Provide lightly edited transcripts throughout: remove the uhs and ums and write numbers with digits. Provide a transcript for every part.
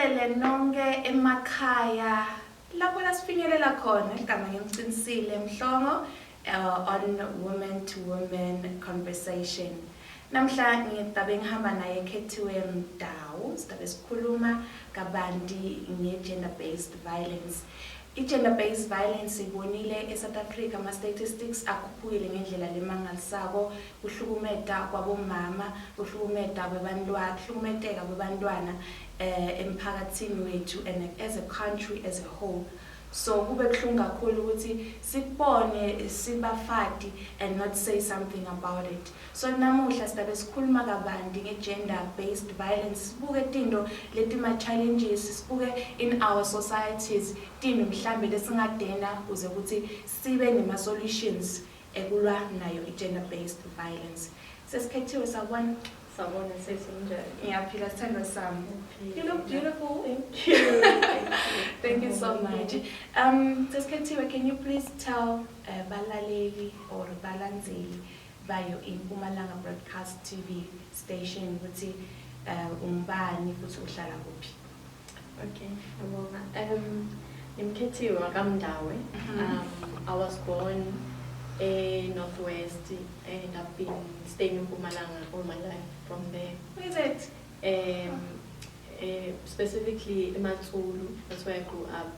Sibingelele nonke emakhaya lapho la sifinyelela khona igama ngimcinisile Mhlongo on woman to woman conversation. Namhla ngitabe ngihamba naye Khethiwe Mdawu sidabe sikhuluma kabanti nge-gender based violence. I-gender based violence ibonile eSouth Africa ama statistics akhuphukile ngendlela lemangalisako kuhlukumeta kwabomama kuhlukumeta kwabantwana kuhlukumeteka kwabantwana emphakathini wethu and as a country as a whole. So kube kuhlungu kakhulu ukuthi sibone sibafati and not say something about it. So namuhla sidabe sikhuluma kabanti nge-gender based violence, sibuke tinto letima challenges, sibuke in our societies tinto mhlambe lesingadena kuze ukuthi sibe nema solutions ekulwa nayo i-gender based violence. Sesikhethiwe sabona Sabona sesinjani. Ngiyaphila sithando sami. You look beautiful. Thank you. Thank you so much. Sesikhethiwe, can you please tell balaleli or balandzeli bayo iMpumalanga Broadcast TV station ukuthi umbani futhi uhlala kuphi? Okay, ngibonga. Ngimkhethiwe wakamdawe. I was born in Northwest and I've been staying in Mpumalanga all my life from there. Where is it? Specifically eMatsulu, that's where I grew up.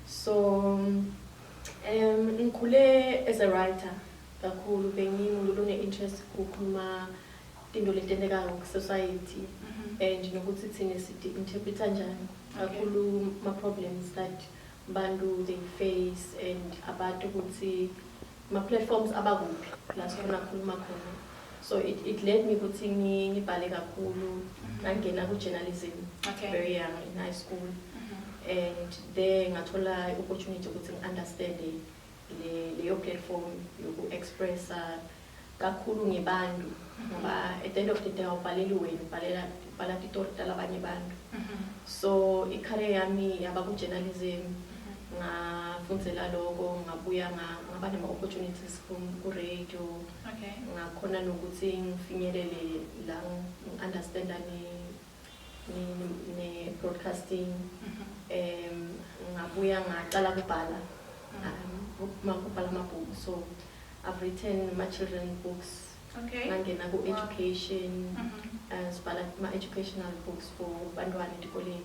So ngikhule as a writer kakhulu bengimuntu interest ukukhuluma into letendeka ku society and nokuthi thina interpreta njani kakhulu ma problems that bantu they face and abantu ukuthi ma platforms abakuphi la sifuna ukukhuluma khona. So it led me ukuthi ngibhale kakhulu ngangena ku journalism very young in high school. And there ngathola opportunity ukuthi understand leyo platform yoku express kakhulu ngebantu ngoba at the end of the day awubhaleli wena ubhala izitori talabanye bantu. So i-career yami yaba ku journalism ngafundela lokho ngabuya ngaba nema opportunities ku radio. Ngakhona nokuthi ngifinyelele la understand ne broadcasting. Ngabuya ngaqala ukubhala amabhuku. So I've written my children's books. Ngangena ku education sibhala ma educational books for bantwana esikoleni.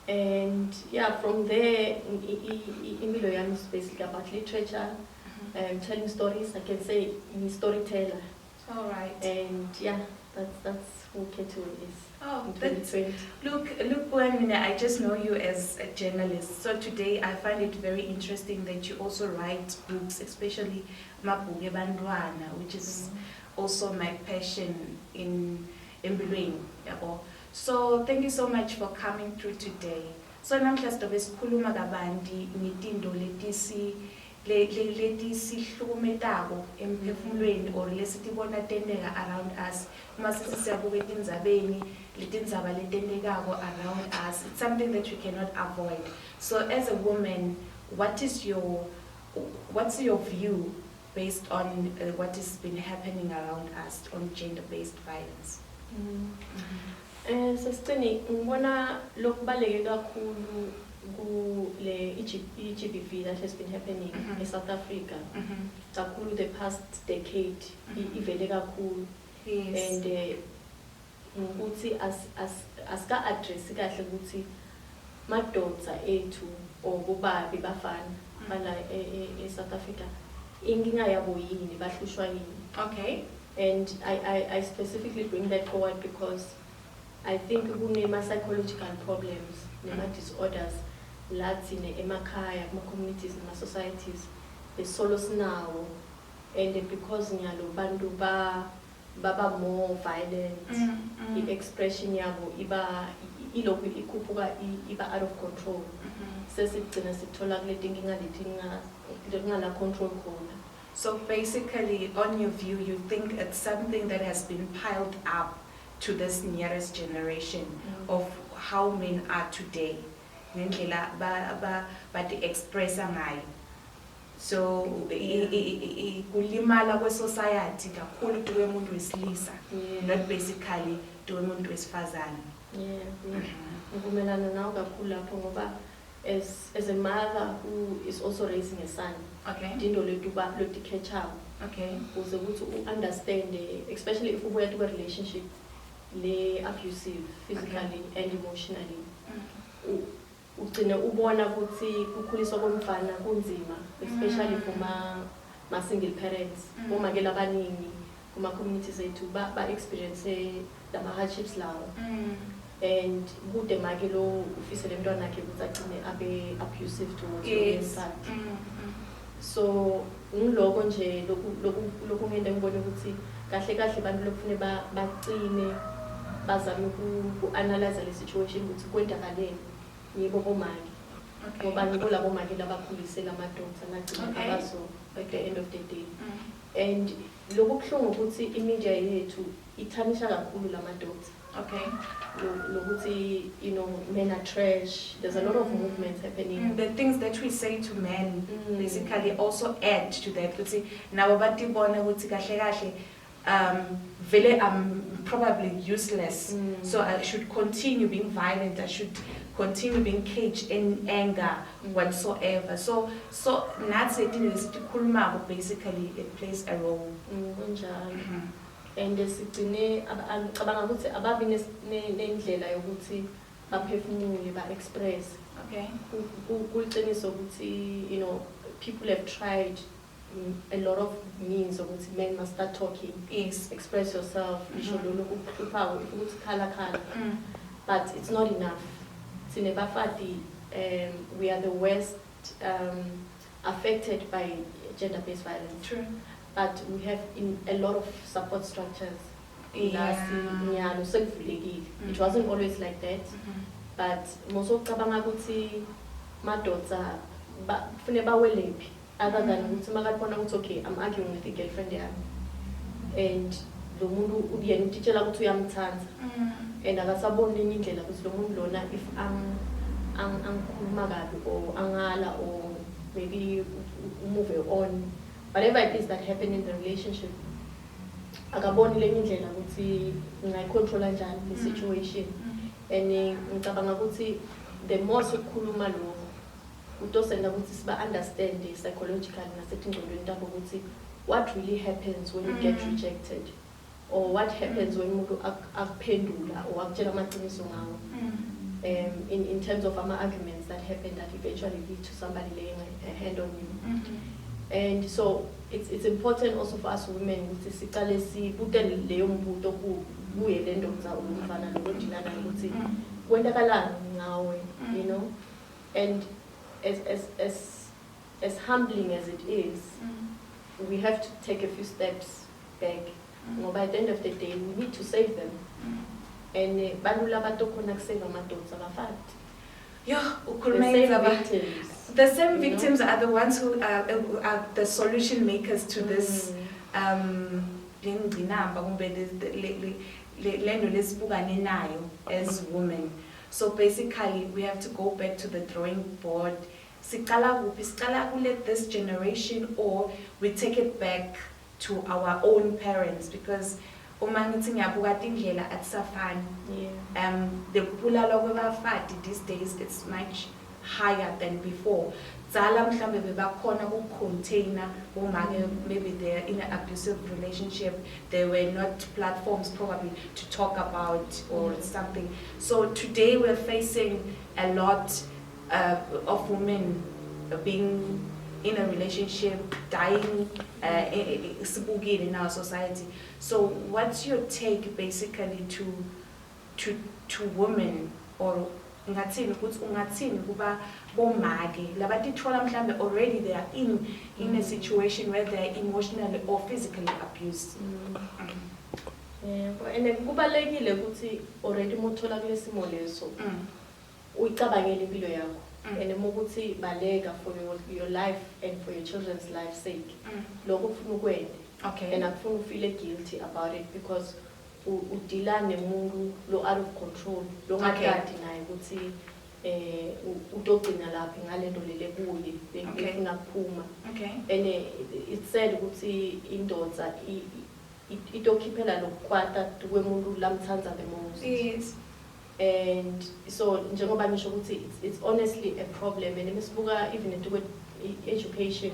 And yeah, from there impilo yami is basically about literature, telling stories. I can say I'm a storyteller. All right. And yeah, that's who Khethiwe is. Oh, that's look, Buemine, I just know you as a journalist. So today I find it very interesting that you also write books, especially Mabhuku Bantwana, which is also my passion in Empilweni. So thank you so much for coming through today. So namhla sidobe sikhuluma kabanti ngetinto letisihlumumetako emphefumulweni or lesitibona tendeka around us. Uma sisiyabuka etindzabeni letindzaba letendekako around us, it's something that we cannot avoid. So as a woman, what's your view based on what has been happening around us on gender-based violence? Sasicini ngibona lokubaleke kakhulu ku le GBV that has been happening in South Africa. Kakhulu the past decade ivele kakhulu. And ukuthi asika address kahle ukuthi madoda ethu or bobabi bafana bala South Africa inkinga yabo yini bahlushwa yini. And I specifically bring that forward because I think kunema psychological problems nema disorders lathi emakhaya kuma communities nema societies besolo sinawo, and because nyalo bantu baba more violent, the expression yabo iba ilokhu ikhuphuka iba out of control. Sesigcina sithola kule tinkinga letingala control khona. So basically, on your view, you think it's something that has been piled up to this nearest generation of how men are today. Ngendlela ba express ngayo. So kulimala kwe society kakhulu tuwe umuntu wesilisa, not basically tuwe umuntu wesifazane. Yeah. Ngivumelana nawe kakhulu lapho ngoba as a mother who is also raising a son, Okay. dindo leti catch up. Okay. Ukuze ukuthi understand, especially if ubuya to a relationship le abusive physically and emotionally. Ugcine ubona ukuthi ukukhuliswa komfana kunzima, especially for ma single parents. Uma ke labaningi kuma communities ethu ba experience lama hardships lawo. And kude make lo ufise le mntwana yakhe ukuthi agcine abe abusive towards umfana. So ngiloko nje lokhu ngende ngibone ukuthi kahle kahle abantu lokufune bacine bazame ku-analyze le situation ukuthi kwenzakaleni yibo bomake. Ngoba ngibo labo make labakhulise lamadodana nagcina abaso at the end of the day. And lokhu kuhlungu ukuthi imedia yethu ithanisha kakhulu lamadodana. Okay. Lokuthi, you know, men are trash. There's a lot of movements happening. The things that we say to men basically also add to that. Ukuthi nabo batibona ukuthi kahle kahle vele I'm probably useless. So I should continue being violent. I should continue being caged in anger whatsoever. So that's it. Basically it plays a role. And sigcine abanga ukuthi ababi nendlela yokuthi baphefumule ba-express. Okay. Kuqiniso ukuthi, you know, people have tried a lot of means ukuthi men must start talking. Yes. Express yourself. But it's not enough. We are the worst affected by gender-based violence. True. But we have a lot of support structures. It wasn't always like that. But most of the madoda other than okay, I'm arguing with the girlfriend there. And the mundu ubiyeni utitshela ukuthi uyamthanda. And akasaboni indlela ukuthi lo muntu lona if angikhuluma kabi or angala or maybe move on. Whatever it is that happened in the relationship, akaboni lenye indlela ukuthi ngayicontrola njani the situation. And ngicabanga ukuthi the more sokukhuluma lokho utosenda ukuthi siba understand psychologically nasetingqondweni tabo ukuthi what really happens when you get rejected, or what happens when umuntu akuphendula or akutshela amaqiniso ngawo. In terms of arguments that happen that eventually lead to somebody laying a hand on you. And so it's important also for us women ukuthi siqale sibutele leyo mbuto kuye le ndoda umfana lo ndilana ukuthi kwenzakalani ngawe, you know. And as humbling as it is, we have to take a few steps back. By the end of the day, we need to save them. And balula batokhona kusave amadoda abafati. The same victims are the ones who are the solution makers to this as women. So basically we have to go back to the drawing board. Let this generation, or we take it back to our own parents, because the bulala these days it's much higher than before. Maybe they're in an abusive relationship. There were not platforms probably to talk about or something. So today we're facing a lot of women being in a relationship, dying in our society. So what's your take basically to women, or already they are in a situation where they are emotionally or physically abused? And kubalekile ukuthi already mothola kule simo leso uyicabangela impilo yakho, and ukuthi baleka for your life and for your children's life sake. Lokho ufuna ukwenda. Okay. And akufuna feel guilty about it, because udila nemuntu lo out of control lo ngakade naye ukuthi utogcina lapha ngalento lele kuye befuna kuphuma. Okay. And it said ukuthi indoda itokhiphela lokukwata kwemuntu lamthanza the most. Yes. And so njengoba ngisho ukuthi it's honestly a problem, and mesibuka even into education,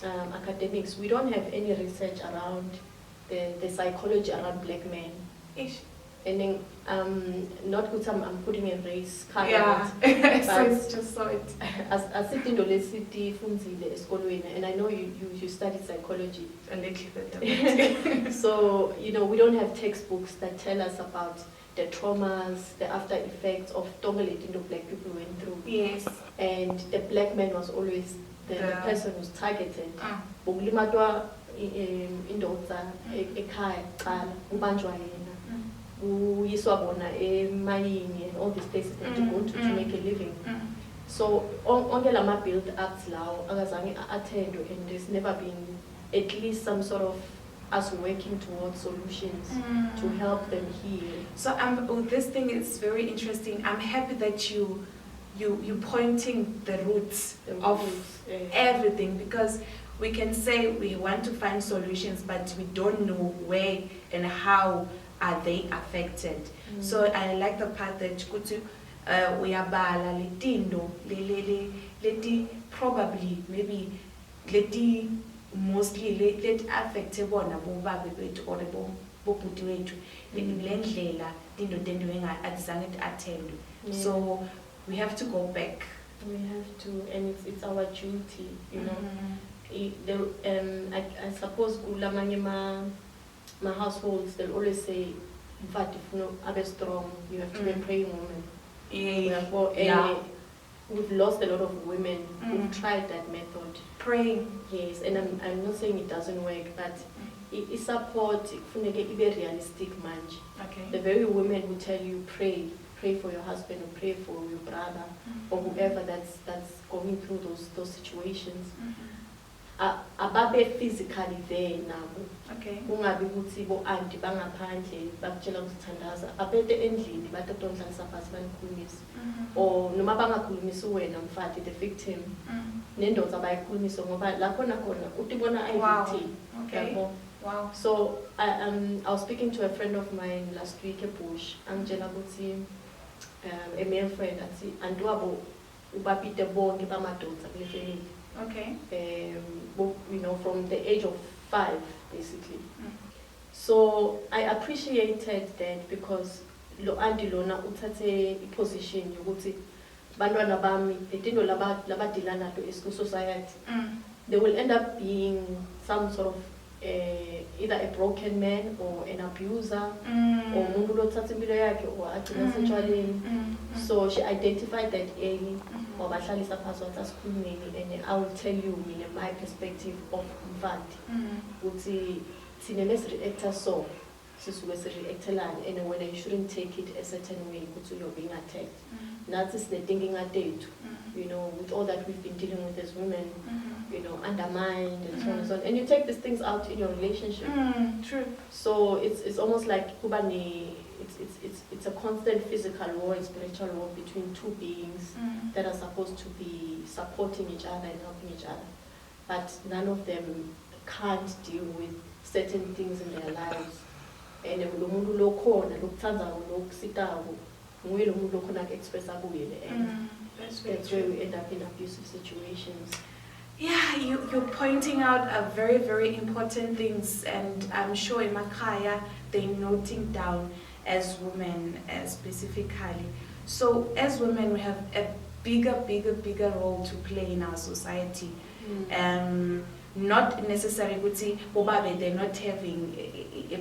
academics, we don't have any research around the psychology around black men. Ish. And then not good I'm putting in race color, Yeah, but so it's just so it. as into lesifundzile esikolweni, and I know you studied psychology. A little bit. So you know we don't have textbooks that tell us about the traumas, the after effects of into black people went through. Yes. And the black man was always the person who's targeted. Bokulimatwa indoda ekhaya qala ubanjwa yena. Uyiswa bona emayini and all these places that you go to make a living. So onke lama build ups lawo akazange attendwe, and there's never been at least some sort of us working towards solutions to help them heal. So this thing is very interesting. I'm happy that you pointing the roots of everything, because we can say we want to find solutions, but we don't know where and how are they affected. So I like the part that kuthi uyabala letindo leti probably maybe leti mostly leti affected bona bobabe bethu or bobhuti wethu lendlela tindo enga azange attend. So we have to go back. We have to, and it's our duty, you know. I suppose kulamanye my households, they'll always say, in fact, if you are strong, you have to be a praying woman. Yeah. We've lost a lot of women who've tried that method. Praying. Yes, and I'm not saying it doesn't work, but it support, it be realistic manje. Okay. The very women who tell you pray for your husband or pray for your brother or whoever that's going through those situations. Ababe physically there nabo. Okay. Kungabi ukuthi bo auntie bangaphandle bakutshela ukuthandaza abete endlini batotondlalisa phasi banikhulumisa. Or noma bangakhulumisa wena mfati the victim. Nendoda abayikhulumisa ngoba lapho nakhona utibona ayivictim. Okay. Wow. So I was speaking to a friend of mine last week at Bush. Angela ukuthi a male friend athi andiwabo ubapite bonke bamadoda kule family. Okay. You know, from the age of 5, basically. So I appreciated that, because lo auntie lona uthathe position yokuthi bantwana bami letindo labadila nato society, they will end up being some sort of either a broken man or an abuser or umuntu lothatha impilo yakhe or agcina sexualeni. So she identified that early. And I will tell you in my perspective of mfati ukuthi thina mesireactor so sisuke sireactelana, and when you shouldn't take it a certain way ukuthi you're being attacked. Nathi sinethinking athethu, you know, with all that we've been dealing with as women, you know, undermined and so on and so on, and you take these things out in your relationship. True. So it's almost like it's a constant physical war and spiritual war between two beings that are supposed to be supporting each other and helping each other, but none of them can't deal with certain things in their lives. And lo muntu lokhona lokuthandako lokusitako nguye lo muntu lokhona ku-expressa kuye and that's where we end up in abusive situations. Yeah, you're pointing out a very, very important things, and I'm sure in Makaya they're noting down as women specifically. So as women, we have a bigger role to play in our society. Not necessarily bobabe, they're not having a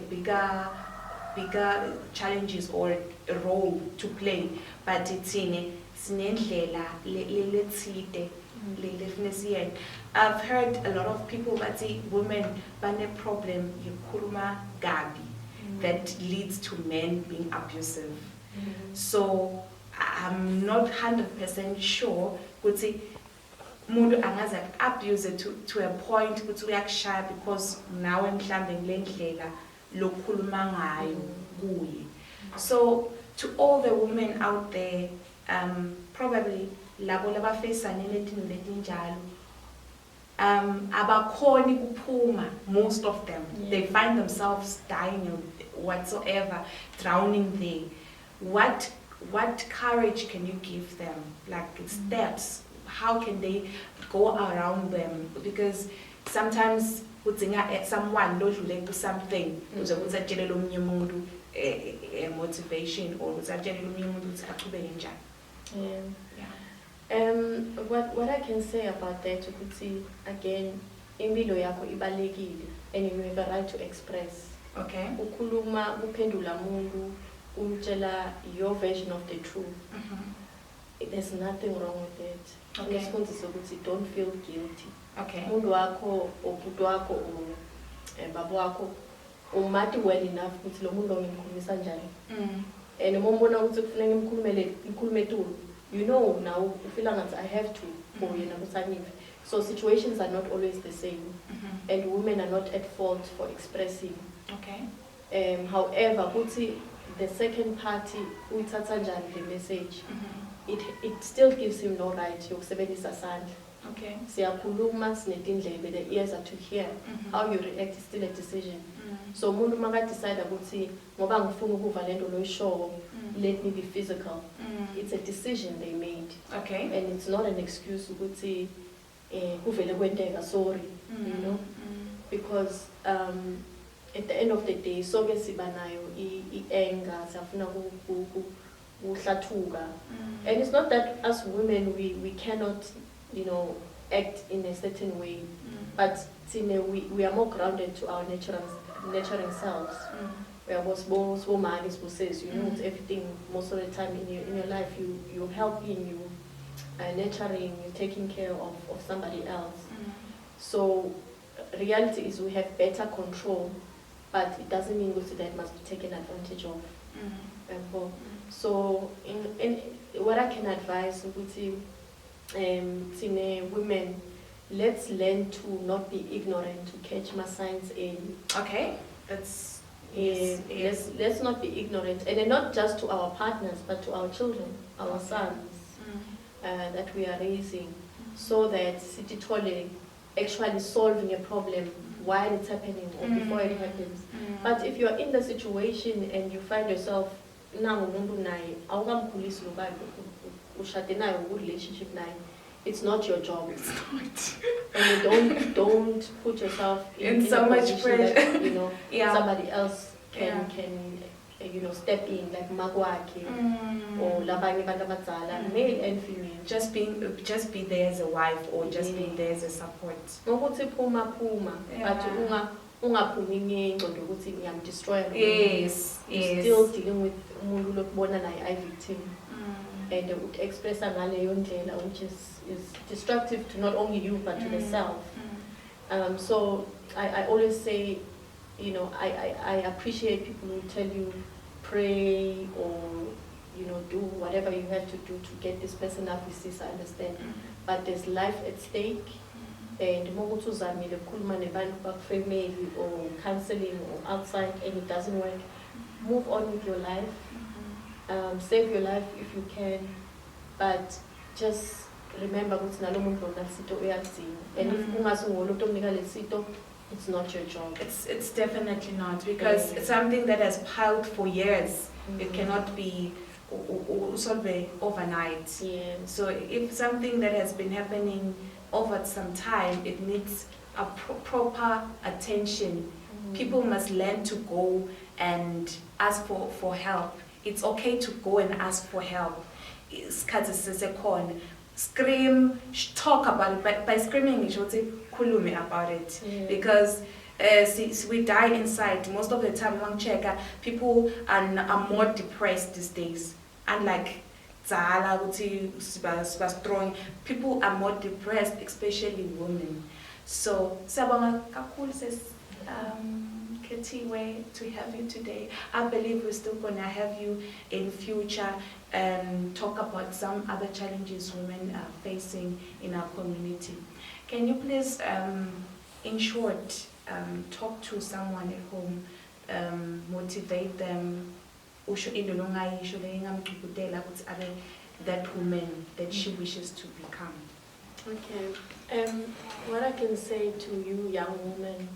bigger challenges or a role to play, but it's in sinendlela letsite. I've heard a lot of people that say women bane problem yikhuluma gabi that leads to men being abusive. So I'm not 100% sure ukuthi umuntu angaze abuse to a point ukuthi uyakushaya because nawe mhlambe nglendlela lokukhuluma ngayo kuye. So to all the women out there, probably labo labafacane nezinto letinjalo, abakhoni kuphuma, most of them. They find themselves dying or whatsoever, drowning there. What what courage can you give them? Like steps, how can they go around them? Because sometimes udzinga someone lodlule ku something uze ukuthi atshele omunye umuntu motivation or ukuthi atshele omunye umuntu ukuthi aqhubeke njani. What I can say about that ukuthi again impilo yakho ibalekile and you have a right to express. Okay. Ukhuluma uphendula umuntu umtshela your version of the truth. There's nothing wrong with it. Okay. Nesifundise ukuthi don't feel guilty. Okay. Umuntu wakho obhuti wakho baba wakho umati well enough ukuthi lo muntu ngimkhulumisa njani. And uma umbona ukuthi kufanele ngikhulume tulu, you know now ufeel ngathi I have to for yena kusanive. So situations are not always the same, and women are not at fault for expressing. Okay. However, ukuthi the second party uyithatha njani the message, it still gives him no right yokusebenzisa sandla. Okay. Siyakhuluma sinetindlebe, the ears are to hear. How you react is still a decision. So umuntu maka decide ukuthi ngoba ngifuna ukuva lento loyishoyo, let me be physical. It's a decision they made. Okay. And it's not an excuse ukuthi kuvele kwenteka sorry, you know, because at the end of the day sonke siba nayo I-anger siyafuna ukuhlathuka. And it's not that as women we cannot, you know, act in a certain way, but we are more grounded to our nurturing selves. We are more says, you know, everything most of the time in your life you helping, you nurturing, you taking care of somebody else. So reality is we have better control, but it doesn't mean that it must be taken advantage of. So in what I can advise women, let's learn to not be ignorant, to catch my signs in. Okay, that's let's not be ignorant, and not just to our partners, but to our children, our sons that we are raising, so that sititole actually solving a problem while it's happening or before it happens. But if you are in the situation and you find yourself relationship, it's not your job. It's not. And you don't put yourself in so much pressure that, you know, yeah. Somebody else can you know, step in, like magwaki or labanye bantu abadala, male and female. Just be there as a wife, or just being there as a support. Ngokuthi phuma, but ungaphumi ngengqondo ukuthi ngiyamdestroy. Yes. You're still dealing with umuntu lokubona naye I-victim. And express ngaleyo ndlela, which is destructive to not only you but to the self. So I always say, you know, I appreciate people who tell you pray or, you know, do whatever you have to do to get this person up with this, I understand. But there's life at stake, and family or counseling or outside, and it doesn't work, move on with your life. Save your life if you can, but just remember and if it's not your job. It's definitely not, because it's something that has piled for years. It cannot be solved overnight. Yeah. So if something that has been happening over some time, it needs a proper attention. People must learn to go and ask for help. It's okay to go and ask for help. Scream, talk about it, but by screaming, you should say khulume about it. Because we die inside. Most of the time, people are more depressed these days. Unlike strong, people are more depressed, especially women. So, Sabanga Kakul says, Ketiwe, to have you today. I believe we're still going to have you in future and talk about some other challenges women are facing in our community. Can you please, in short, talk to someone at home, motivate them, that woman that she wishes to become? Okay. What I can say to you, young woman,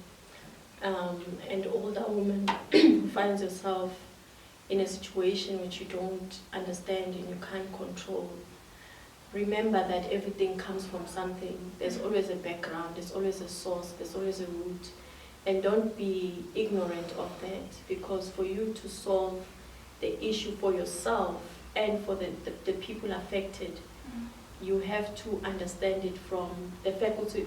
and older woman who finds yourself in a situation which you don't understand and you can't control, remember that everything comes from something. There's always a background, there's always a source, there's always a root. And don't be ignorant of that, because for you to solve the issue for yourself and for the people affected, you have to understand it from the fact that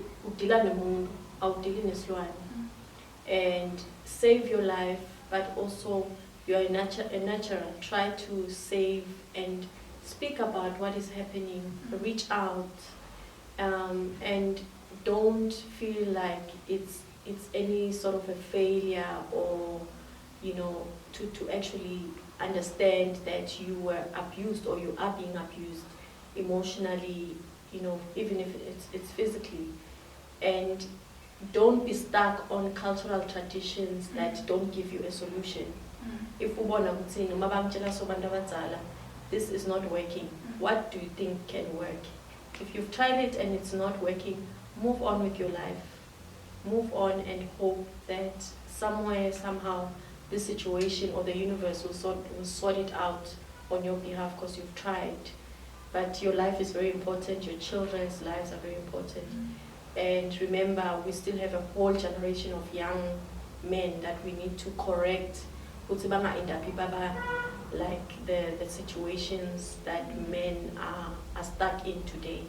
and save your life, but also you are a natural. Try to save and speak about what is happening, reach out, and don't feel like it's any sort of a failure, or to actually understand that you were abused or you are being abused emotionally, even if it's physically. And don't be stuck on cultural traditions that don't give you a solution. If this is not working, what do you think can work? If you've tried it and it's not working, move on with your life. Move on and hope that somewhere, somehow, this situation or the universe will sort it out on your behalf, because you've tried. But your life is very important, your children's lives are very important. And remember, we still have a whole generation of young men that we need to correct, like the situations that men are stuck in today.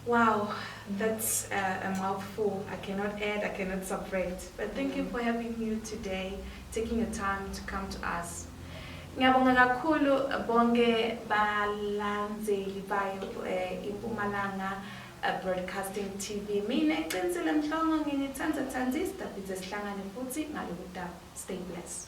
Wow, that's a mouthful. I cannot add, I cannot subtract. But thank you for having you today, taking your time to come to us. Ngiyabonga kakhulu bonke balandzeli bayo iMpumalanga Broadcasting TV. Mina Qinisile Mhlongo nginithanza thanzisa, sihlangane futhi ngalolu daba. Stay blessed.